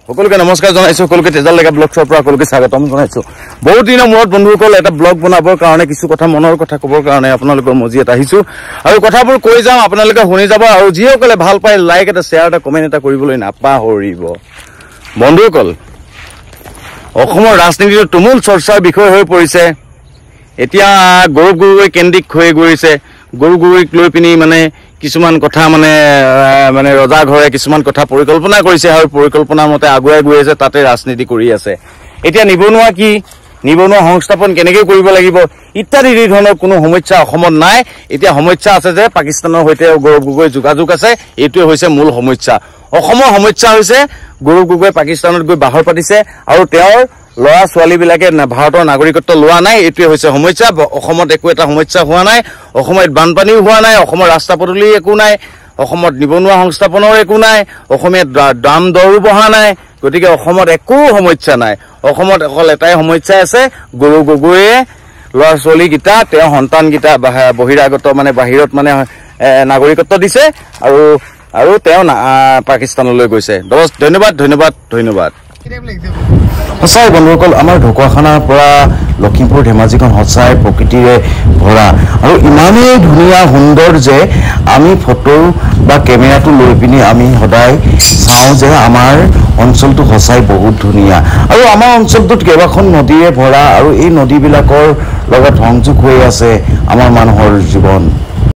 সকলোকে নমস্কাৰ জনাইছো সকলোকে তেজাল লেগা ব্লগছৰ পৰা সকলোকে স্বাগতম জনাইছো বহুত দিনৰ মূৰত বন্ধুসকল এটা ব্লগ বনাবৰ কাৰণে কিছু কথা মনৰ কথা ক'বৰ কাৰণে আপোনালোকৰ মজিয়াত আহিছো আৰু কথাবোৰ কৈ যাম আপোনালোকে শুনি যাব আৰু যিসকলে ভাল পায় লাইক এটা শ্বেয়াৰ এটা কমেন্ট এটা কৰিবলৈ নাপাহৰিব বন্ধুসকল অসমৰ ৰাজনীতিৰ তুমুল চৰ্চাৰ বিষয় হৈ পৰিছে এতিয়া গৌৰৱ গগৈ কেন্দ্ৰিক হৈ গৈছে গৌৰৱ গগৈক লৈ পিনি মানে কিছুমান কথা মানে ৰজা ঘৰে কিছুমান কথা পৰিকল্পনা কৰিছে আৰু পৰিকল্পনাৰ মতে আগুৱাই গৈ আছে তাতে ৰাজনীতি কৰি আছে এতিয়া নিবনুৱা কি নিবনুৱা সংস্থাপন কেনেকৈ কৰিব লাগিব ইত্যাদি ধৰণৰ কোনো সমস্যা অসমত নাই এতিয়া সমস্যা আছে যে পাকিস্তানৰ সৈতে গৌৰৱ গগৈ যোগাযোগ আছে এইটোৱে হৈছে মূল সমস্যা অসমৰ সমস্যা হৈছে গৌৰৱ গগৈ পাকিস্তানত গৈ বাহৰ পাতিছে আৰু তেওঁৰ লৰা ছোৱালী বিলাকে ভাৰতৰ নাগৰিকত্ব লোৱা নাই এইটোৱে হৈছে সমস্যা অসমত একো এটা সমস্যা হোৱা নাই অসমত বানপানীও হোৱা নাই অসমৰ ৰাস্তা পদূলি একো নাই অসমত নিবনুৱা সংস্থাপনৰ একো নাই অসমীয়া দাম দৰো বঢ়া নাই গতিকে অসমত একো সমস্যা নাই অসমত অকল এটাই সমস্যা আছে গৌৰৱ গগৈয়ে লৰা ছোৱালী গিটা তেওঁৰ সন্তান গিটা বহিৰাগত মানে বাহিৰত মানে নাগৰিকত্ব দিছে আৰু তেওঁ পাকিস্তানলৈ গৈছে ধন্যবাদ ধন্যবাদ ধন্যবাদ সঁচাই বন্ধুসকল আমাৰ ঢকুৱাখানাৰ পৰা লখিমপুৰ ধেমাজিখন সঁচাই প্ৰকৃতিৰে ভৰা আৰু ইমানেই ধুনীয়া সুন্দৰ যে আমি ফটো বা কেমেৰাটো লৈ পিনি আমি সদায় চাওঁ যে আমাৰ অঞ্চলটো সঁচাই বহুত ধুনীয়া আৰু আমাৰ অঞ্চলটোত কেইবাখন নদীৰে ভৰা আৰু এই নদীবিলাকৰ লগত সংযোগ হৈ আছে আমাৰ মানুহৰ জীৱন